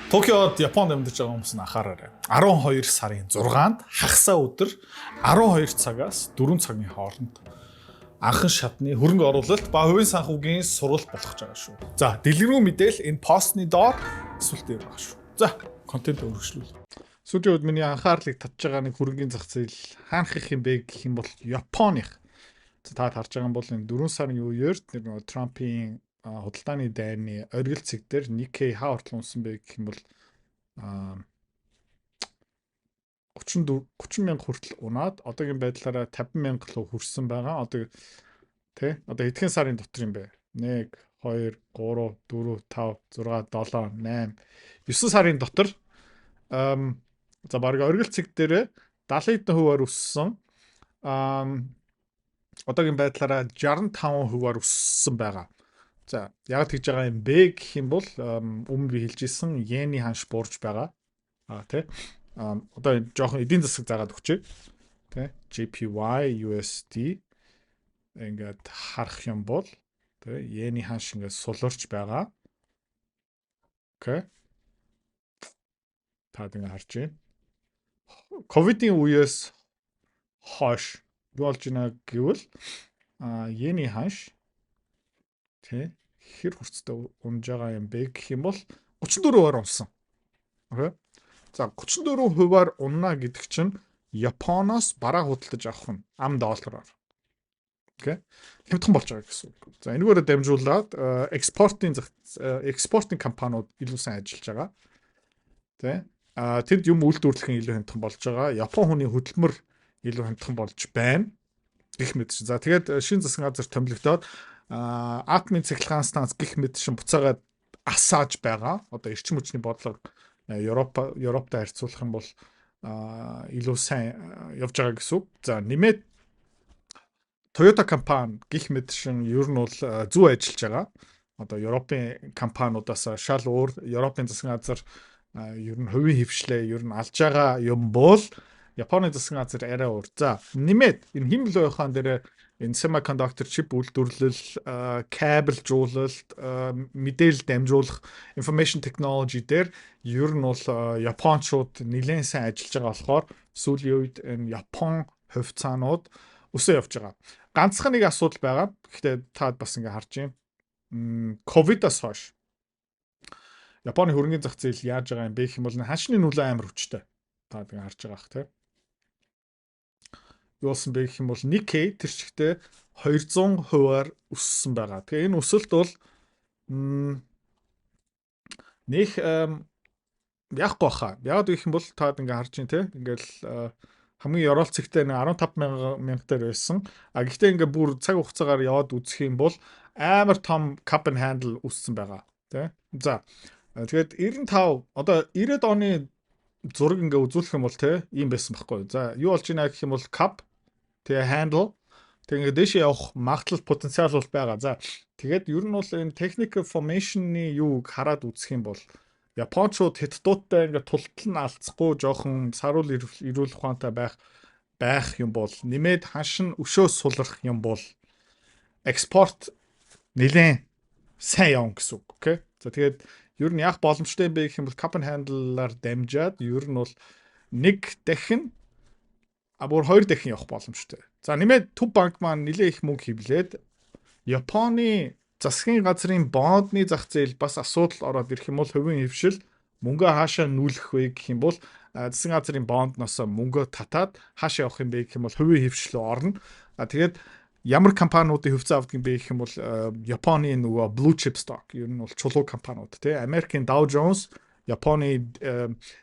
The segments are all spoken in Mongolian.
Токиод Японд амьдарч байгаа хүмүүс нь анхаараарай. 12 сарын 6-нд хагасаа өдөр 12 цагаас 4 цагийн хооронд анхан шатны хөрөнгө оруулалт ба хувийн санхүүгийн сургалт болох гэж байгаа шүү. За, дэлгэрэнгүй мэдээлэл энэ постны доор эсвэл дээр байгаа шүү. За, контент өргөжлүүл. Сүүлийн үед миний анхаарлыг татж байгаа нэг хөрөнгөний зах зээл хаанах юм бэ гэх юм бол Японых. За, та харж байгаа бол энэ 4 сарын үеэр нэг Трампын худалдааны дайны оргил цэг дээр Nikkei хаа хүртэл унсан бэ гэх юм бол 30 мянга хүртэл унаад одоогийн байдлаараа 50 мянга руу хүрсэн байгаа. Одоо хэдхэн сарын дотор юм бэ? 1 2 3 4 5 6 7 8 9 сарын дотор за баг оргил цэг дээр 70 хэдэн хувиар өссөн. Одоогийн байдлаараа 65% өссөн байгаа. За, яг тэгж байгаа юм бэ гэх юм бол өмнө би хэлжсэн йений ханш буурж байгаа. Одоо жоохон эдийн засаг заагаад өгчээ. JPY USD ингээд харах юм бол йений ханш ингээд суларч байгаа. Та ингэ харж байна. Ковидын үеэс хойш юу болж байна гэвэл йений ханш хэр хүрцтэй унж байгаа юм бэ гэх юм бол 34%-аар унсан. За 34%-аар унна гэдэг чинь Японоос бараа худалдаж авах нь ам доллараар. Хямдхан болж байгаа гэсэн үг. За энэгээр дамжуулаад экспортын компаниуд илүү сайн ажиллаж байгаа. Тэд юм үйлдвэрлэх нь илүү хямдхан болж байгаа. Япон хүний хөдөлмөр илүү хямдхан болж байна. Гэх мэт чинь. За тэгээд шинэ засгийн газар томилогдоод атомын цахилгаан станц гэх мэт шин буцаагаад асааж байгаа. Одоо эрчим хүчний бодлого Европтой харьцуулах юм бол илүү сайн явж байгаа гэсэн үг. За нэмээд Toyota компани гэх мэт шин ер нь бол зүү ажиллаж байгаа. Одоо Европын компаниудаас шал өөр Европын засгийн газар ер нь хувийн хвшлээ ер нь алж байгаа юм бол Японы засгийн газар арай өөр. За нэмээд энэ химнэл ухаан дээр энэ semiconductor chip үйлдвэрлэл, кабелжуулалт, мэдээлэл дамжуулах, information technology дээр ер нь бол Япончууд нэлээд сайн ажиллаж байгаа болохоор сүүлийн үед энэ Япон хувьцаанууд өсөө явж байгаа. Ганцхан нэг асуудал байгаа. Гэхдээ та бас ингээ харж байна. Ковидоос хойш Японы хөрөнгөний зах зээл яаж байгаа юм бэ гэх юм бол хашны нөлөө амар хүчтэй. Та ингээ харж байгаа ах тийм. Юусан бэ гэх юм бол Nikkei тэр чигтээ 200%-аар өссөн байгаа. Тэгээ энэ өсөлт бол нэг яахгүй хаа. Яагаад гэх юм бол та ингээ харж байна те. Ингээл хамгийн ёроол цэгтэй 15,000 дээр байсан. Гэхдээ ингээ бүр цаг хугацаагаар яваад үзэх юм бол амар том cup and handle өссөн байгаа. Тэ. За. Тэгээд 95 одоо 90-ад оны зураг ингээ үзүүлэх юм бол те ийм байсан байхгүй. За юу болж байна гэх юм бол cup тэгээ handle тэгээ дэшээ явах магадлал потенциал бол байгаа. За тэгээд ер нь бол энэ technical formation-ы юуг хараад үзэх юм бол Япончууд хятадуудтай ингээ тултал нь алдахгүй жоохон саруул ирүүл ухаантай байх юм бол нэмээд ханшин өшөөс сулрах юм бол экспорт нэлээд сайн явна гэсэн үг. Окей. За тэгээд ер нь яг боломжтой юм бэ гэх юм бол cup and handle-аар дамжаад ер нь бол нэг дахин бүр хоёр дахин явах боломжтой. За нэмээд Төв банк маань нэлээд их мөнгө хөвлөөд Японы засгийн газрын бондны зах зээл бас асуудал ороод ирэх юм бол хувийн хвшил мөнгөө хаашаа нүүлэх вэ гэх юм бол засгийн газрын бондноос мөнгөө татаад хаашаа явах юм бэ гэх юм бол хувийн хвшил орно. Тэгээд ямар компаниудын хөвцөө авдаг юм бэ гэх юм бол Японы нөгөө blue chip stock ер нь бол чулуу компаниуд тий Америкийн Dow Jones, Японы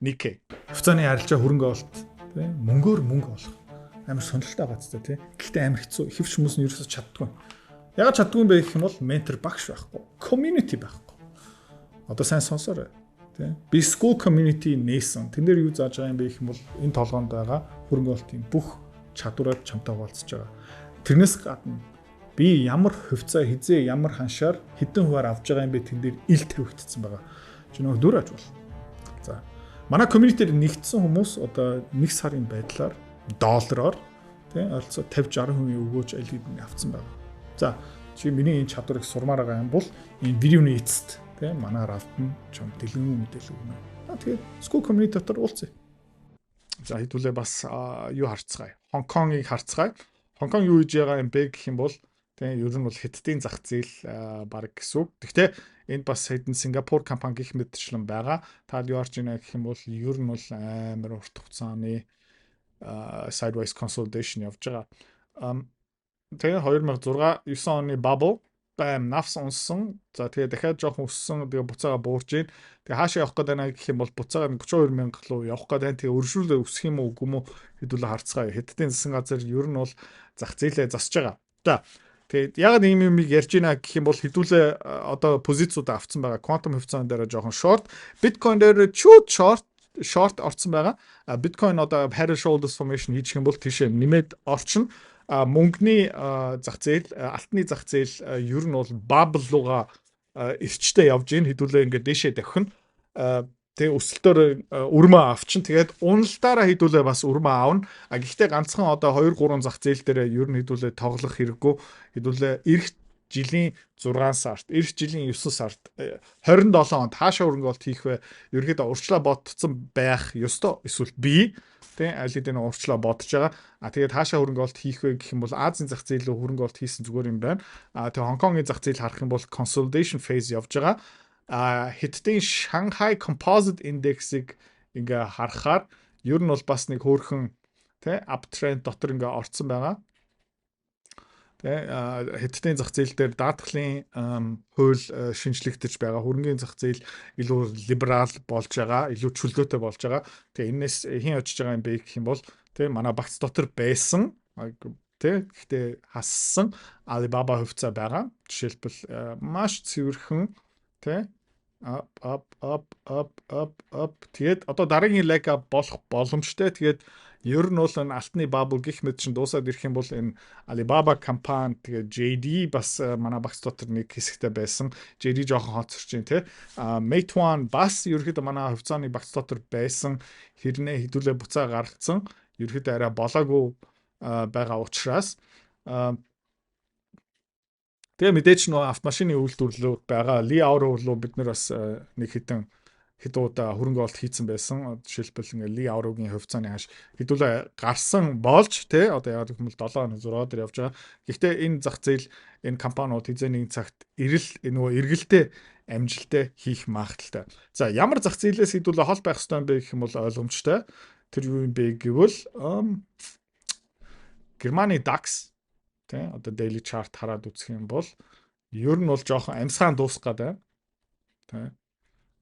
Nikkei. Хөвцөөний арилжаа хөрөнгө олт тий мөнгөөр мөнгө олох амар сонирхолтой байгаастай тий. Гэхдээ амар хэцүү хөвч хүмүүс нь ерөөсөж чаддгүй. Яг чаддгүй юм бэ гэх юм бол ментор багш байхгүй, community байхгүй. Одоо сайн сонсоорой тий. Би school community нээсэн. Тэн дээр юу зааж байгаа юм бэ гэх юм бол энэ толгоонд байгаа хөрөнгө олтын бүх чадвараар чамтай хуваалцаж байгаа. Тэрнээс гадна би ямар хөвцөө хизээ ямар ханшаар хэдэн хуваар авж байгаа юм бэ тэн дээр ил тавигдсан байгаа. Чи нөгөө дүр аж бол. За. Манай community-ээр нэгдсэн хүмүүс одоо 1 сарын байдлаар доллараар тий ойролцоо 50-60% өгөөж аль хэдийн авцсан байна. За чи миний энэ чадварыг сурмаар байгаа юм бол энэ видеоны эцэст Тэ манай рафт нь чам дэлгэн мэдээлэл өгнө. Тэгээд School community дотор уулзъя. За хэдүүлээ бас юу харцгаая. Хонконгийг харцгаая. Хонконг юу хийж байгаа юм бэ гэх юм бол тийм ер нь бол Хятадын зах зээл баг гэсэн үг. Гэхдээ энд бас хэдэн Сингапур компани гих мэтчлэн байгаа. Та юу харж байна гэх юм бол ер нь бол амар урт хугацааны sideways consolidation явж байгаа. Тэгээ 2006 9 оны bubble бам навс унсан. За тэгээ дахиад жоохон өссөн. Тэгээ буцаага буурж ийн. Тэгээ хаашаа явах гээд байна гэх юм бол буцаага 32,000 руу явах гээд байна. Тэгээ өршүүлээ өсөх юм уу үгүй юм уу хэдүүлээ харцгаая. Хятадын засгийн газар ер нь бол зах зээлээ засж байгаа. За тэгээд яг ийм юмыг ярьж байна гэх юм бол хэдүүлээ одоо позициуд авцсан байгаа. Quantum хувьцаан дээр жоохон short, Bitcoin дээр чууд short орсон байгаа. Bitcoin одоо head and shoulders formation хийчих юм бол тийшээ нэмээд орчин. Мөнгөний зах зээл, алтны зах зээл ер нь бол bubble руугаа эрчтэй явж ийн хэдүүлээ ингээд дэшээ давхин. Тэгээ өсөлтөөр өрмөө авчин. Тэгээд уналтаараа хэдүүлээ бас өрмөө аавна. Гэхдээ ганцхан одоо 2 3 зах зээл дээр ер нь хэдүүлээ тоглох хэрэггүй. Хэдүүлээ эх жилийн 6 сард, эх жилийн 9 сард 27 онд хаашаа хөрөнгөлт хийх вэ? Ерөнхийдөө урьдчилан бодцсон байх ёстой. Эсвэл бий тэ аль хэдийн урьдчилан бодож байгаа. Тэгээд хаашаа хөрөнгөлт хийх вэ гэх юм бол Азийн зах зээл рүү хөрөнгөлт хийсэн зүгээр юм байна. Тэгээд Хонконгийн зах зээл харах юм бол consolidation phase явж байгаа. Хятадын Shanghai Composite Index-ийг ингээ харахаар ер нь бол бас нэг хөөрхөн тэ uptrend дотор ингээ орцсон байгаа. Тэ Хятадын зах зээл дээр даатгалын хууль шинжлэгдэж байгаа. Хөрөнгөний зах зээл илүү либерал болж байгаа, илүү чөлөөтэй болж байгаа. Тэгээ энэс хин очиж байгаа юм бэ гэх юм бол тэ манай багц дотор байсан тэ гэхдээ хассан Alibaba хувьцаа байгаа. Жишээлбэл маш цэвэрхэн тэ up тэгээд одоо дараагийн leg up болох боломжтой. Тэгээд ер нь бол энэ алтны bubble гих мэт чинь дуусаад ирэх юм бол энэ Alibaba компани тэгээд JD бас манай багц дотор нэг хэсэгтэй байсан. JD жоохон хоцорч юм те. Meituan бас ерөөхдөө манай хувьцааны багц дотор байсан. Хэрнээ хэдүүлээ буцаа гаргацсан. Ерөөхдөө арай болоогүй байгаа учраас тэгээ мэдээч нөө автомашины үйлдвэрлэлүүд байгаа. Ли Ауро руу бид нар бас нэг хэд удаа хөрөнгө олт хийцэн байсан. Жишээлбэл ингээ Ли Аурогийн хувьцааны хаш хэдүүлээ гарсан болж тий одоо яг гэх юм бол 7 6 дээр явж байгаа. Гэхдээ энэ зах зээл энэ компаниуд хэзээ нэгэн цагт нөгөө эргэлтээ амжилттай хийх магадлалтай. За ямар зах зээлээс хэдүүлээ хол байх ёстой юм бэ гэх юм бол ойлгомжтой. Тэр юу юм бэ гэвэл Германы DAX тэ одоо daily chart хараад үзэх юм бол ер нь бол жоохон амьсгаан дуусах гэдэг тэ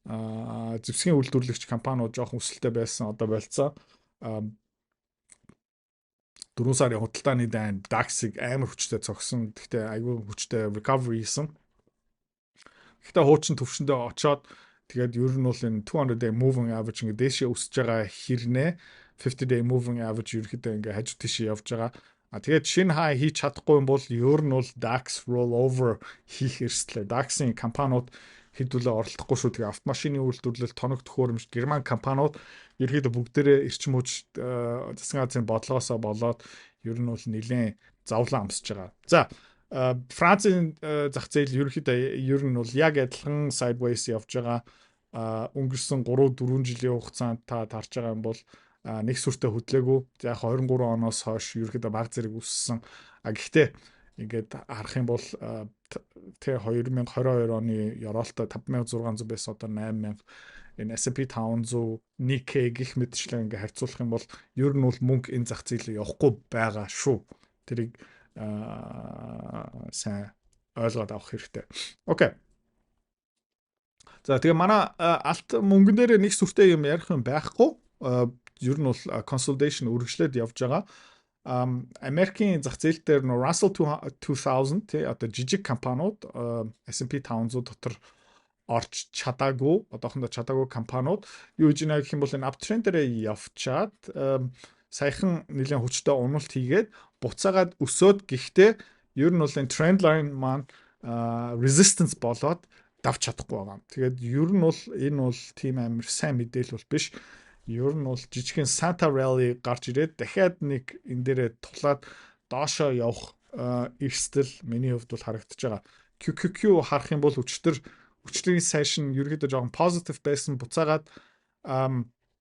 зэвсгийн үйлдвэрлэгч компаниуд жоохон өсөлттэй байсан одоо болцоо 4 сарын худалдааны дайн DAX-ыг амар хүчтэй цогсон. Гэхдээ айгүй хүчтэй recovery хийсэн. Гэхдээ хуучин төвшөндөө очоод тэгээд ер нь бол энэ 200 day moving average ингээ дээшээ өсөж байгаа хэрнээ 50 day moving average ерөөхдөө ингээ хажуу тийшээ явж байгаа. Тэгээд шинэ хай хийж чадахгүй юм бол ер нь бол DAX rollover хийх эрсдлээ. DAX-ийн компаниуд хэдүүлээ оролдохгүй шүү. Тэгээ автомашины үйлдвэрлэл, тоног төхөөрөмж, Герман компаниуд ерөөхдөө бүгдээрээ эрчим хүч засгийн газрын бодлогоосоо болоод ер нь бол нэлээд завлан амсж байгаа. За Францын зах зээл ерөөхдөө ер нь бол яг адилхан sideways явж байгаа. Өнгөрсөн 3-4 жилийн хугацаанд та харж байгаа юм бол нэг сүртэй хөдлөөгүй. Яг 23 оноос хойш ерөөхдөө баг зэрэг өссөн. Гэхдээ ингээд харах юм бол тэ 2022 оны ёроолтой 5600 байсан одоо 8000 энэ S&P 500 Nikkei гих мэтчлэн ингээд харьцуулах юм бол ер нь бол мөнгө энэ зах зээлээ явахгүй байгаа шүү. Тэрийг сайн ойлгоод авах хэрэгтэй. Окей. За тэгээ манай алт мөнгөн дээр нэг сүртэй юм ярих юм байхгүй. Ер нь бол consolidation үргэлжлээд явж байгаа. Америкийн зах зээл дээр нөө Russell 2000 тий одоо жижиг компаниуд S&P 500 дотор орч чадаагүй, одоохондоо чадаагүй компаниуд юу гэж нэ гэх юм бол энэ uptrend дээр явчаад саяхан нэлээд хүчтэй уналт хийгээд буцаагаад өсөөд гэхдээ ер нь бол энэ trend line маань resistance болоод давж чадахгүй байгаа. Тэгээд ер нь бол энэ бол тийм амар сайн мэдээлэл бол биш. Ер нь бол жижигхэн Santa Rally гарч ирээд дахиад нэг энэ дээрээ тулаад доошоо явах эрсдэл миний хувьд бол харагдаж байгаа. QQQ харах юм бол өчтөр хүчний сайшин ерөөдөө жоохон positive байсан буцаагаад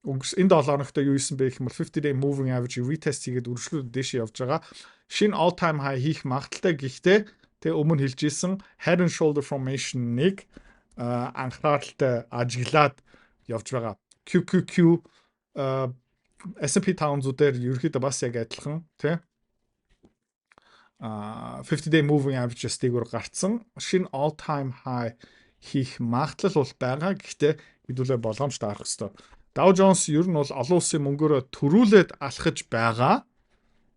энэ 7 хоногт юу исэн бэ гэх юм бол 50-day moving average retest хийгээд үргэлжлүүлээд дээш явж байгаа. Шинэ all time high хийх магадaltaй гэхдээ тэг өмнө хэлж ийсэн head and shoulder formation-ыг анхааралтай ажиглаад явж байгаа. QQQ S&P 500-ээр ерөөдөө бас яг адилхан тий 50-day moving average дээгүүр гарцсан. Шинэ all time high хийх магадлал бол байгаа. Гэхдээ хэдүүлээ болгоомжтой харах хэрэгтэй. Dow Jones ер нь бол олон улсын мөнгөөр төрүүлээд алхаж байгаа.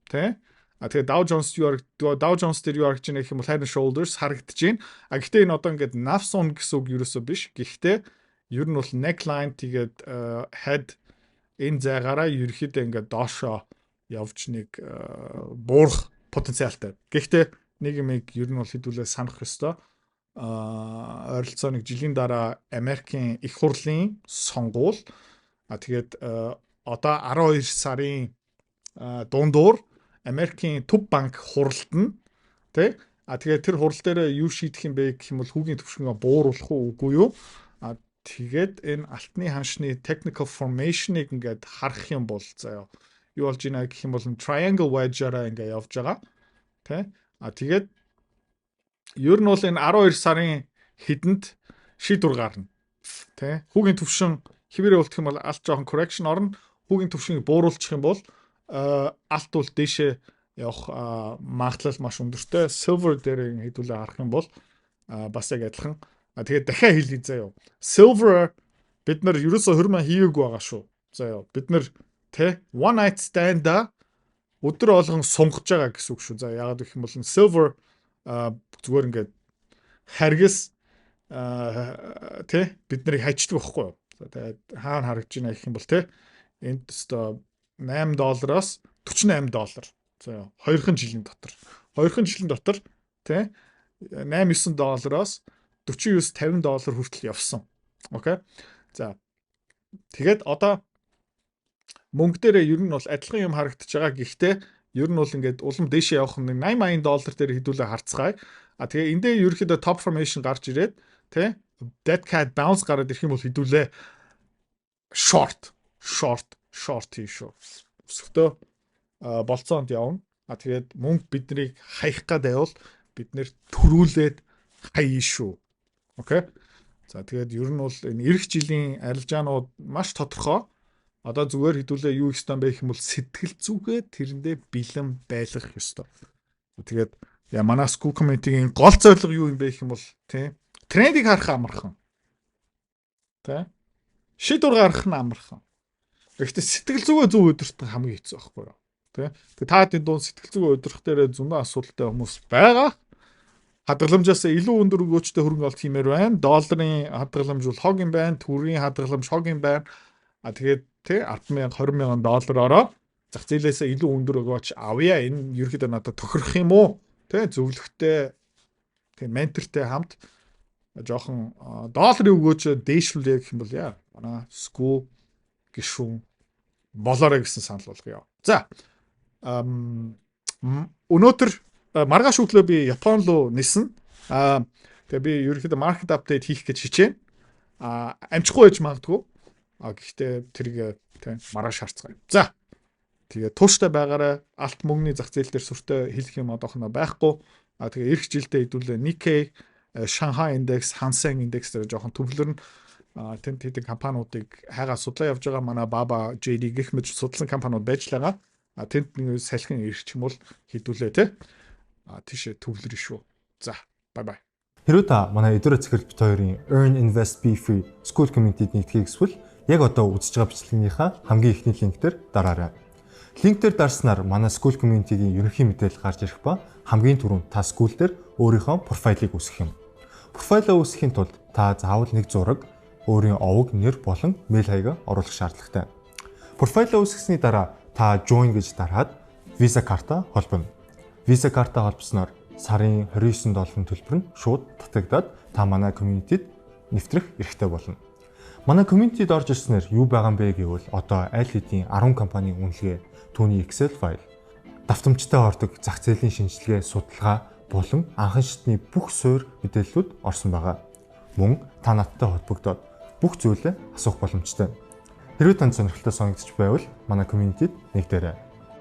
Тэ? Тэгээ Dow Jones дээр юу харагдаж байна гэх юм бол head and shoulders харагдаж байна. Гэхдээ энэ одоо ингээд Nafson гэсэн үг ерөөсөө биш. Гэхдээ ер нь бол neckline тэгээд head энэ зайгаараа ерөөхдөө ингээд доошоо явж нэг буурах потенциалтай. Гэхдээ нэг юм ер нь бол хэдүүлээ санах ёстой. Ойролцоо нэг жилийн дараа Америкийн их хурлын сонгуул тэгээд одоо 12 сарын дундуур Америкийн төв банк хуралдана тий тэгээд тэр хурал дээр юу шийдэх юм бэ гэх юм бол хүүгийн төвшнгөө бууруулах уу үгүй юу тэгээд энэ алтны ханшны technical formation-ыг ингээд харах юм бол заяа юу болж байна гэх юм бол triangle wedge-араа ингээд явж байгаа тий тэгээд ер нь бол энэ 12 сарын хэдэнд шийдвэр гарна тий хүүгийн төвшин хിവэрээ болчих юм бол алт жоохон correction орно хүүгийн төвшнийг бууруулчих юм бол алт бол дээшээ явах магадлал маш өндөртэй silver дээр хэдүүлээ харах юм бол бас яг адилхан тэгээд дахиад хэлье заяа silver бид нар ерөөсө хөрмө хийгээгүй байгаа шүү заяа бид нар тий one night stand-а өдөр болгон сунгаж байгаа гэсэн үг шүү за яагаад гэх юм бол silver зүгээр ингээд харгас тий бид нарыг хаждаг байхгүй юу тэгээд хаана харагдаж байна гэх юм бол тий энд өстой $8-оос $48 за 2хан жилийн дотор тий $8-9-оос $49-50 хүртэл явсан окей за тэгээд одоо мөнгө дээр ер нь бол адилхан юм харагдаж байгаа гэхдээ ер нь бол ингээд улам дээшээ явах нь $80 дээр хэдүүлээ харцгаая тэгээ эндээ ерөөхдөө top formation гарч ирээд тий dead cat bounce гараад ирэх юм бол хэдүүлээ short хийшүү. Өсөлтөө болцоонд явна. Тэгээд мөнгө биднийг хаях гад байвал бид нэр төрүүлээд хаяа шүү. Окей. За тэгээд ер нь бол энэ эх жилийн арилжаанууд маш тодорхой. Одоо зүгээр хэдүүлээ юу их стан бэ гэх юм бол сэтгэл зүгээ тэрэндээ бэлэн байлгах ёстой. Тэгээд манай school community-ийн гол зорилго юу юм бэ гэх юм бол тий трендийг харах амархан. Тий шийдвэр гаргах нь амархан. Гэхдээ сэтгэл зүгээ зөв өдөртөх хамгийн хэцүү байхгүй юу? Тэ. Тэгээ та хэд дунд сэтгэл зүгээ өдөрөх дээр зөндөө асуудалтай хүмүүс байгаа. Хадгаламжаас илүү өндөр өгөөчтэй хөрөнгө олох хэмээр байна. Долларын хадгаламж бол хог юм байна. Төгрөгийн хадгаламж хог юм байна. Тэгээд тэ 10,000 $20,000 ороод зах зээлээсээ илүү өндөр өгөөч авъя. Энэ ерөөхдөө надад тохирох юм уу? Тэ зөвлөгтэй тэ ментортэй хамт жоохон долларын өгөөч дээшлүүлээ гэх юм бол яа. Манай school гişүүн болоорой гэсэн санал болгоё. За. Өнөөдөр маргааш өглөө би Япон руу нисэн. Тэгээ би ерөөхдөө market update хийх гэж хичээнэ. Амжихгүй байж магадгүй. Гэхдээ тэрийг тийм маргааш харцгаая. За. Тэгээ тууштай байгаарай. Алт мөнгөний зах зээл дээр сүртэй хэлэх юм одоохоно байхгүй. Тэгээ эх жилдээ хэдүүлээ Nikkei, Shanghai Index, Hang Seng Index дээр жоохон төвлөрнө. Тэнт хэдэн компаниудыг хайгаа судлаа явж байгаа манай Baba JD гэх мэт судалсан компаниуд байж л байгаа. Тэнт нэг салхин ирчих юм бол хэдүүлээ те. Тийш төвлөрнө шүү. За, бай бай. Хэрвээ та манай Эдүрэ Цэцэрлэг бит хоёрын Earn Invest Be Free School Community-д нэгтгэхийг хүсвэл яг одоо үзэж байгаа бичлэгийнхаа хамгийн ихний линктээр дараарай. Линктээр дарснаар манай School Community-гийн ерөнхий мэдээлэл гарч ирэх ба хамгийн түрүүнд та school дээр өөрийнхөө профайлыг үүсгэх юм. Профайлаа үүсгэхийн тулд та заавал нэг зураг өөрийн овог, нэр болон мэйл хаягаа оруулах шаардлагатай. Профайлаа үүсгэсний дараа та join гэж дараад Visa карта холбоно. Visa карта холбосноор сарын $29 төлбөр нь шууд татагдаад та манай community-д нэвтрэх эрхтэй болно. Манай community-д орж ирснээр юу байгаа юм бэ гэвэл одоо аль хэдийн 10 компанийн үнэлгээ, түүний Excel файл, давтамжтай ордог зах зээлийн шинжилгээ, судалгаа болон анхан шатны бүх суурь мэдээллүүд орсон байгаа. мөн та надтай холбогдоод бүх зүйлээ асуух боломжтой. Хэрвээ танд сонирхолтой санагдчих байвал манай community-д нэгдээрэй.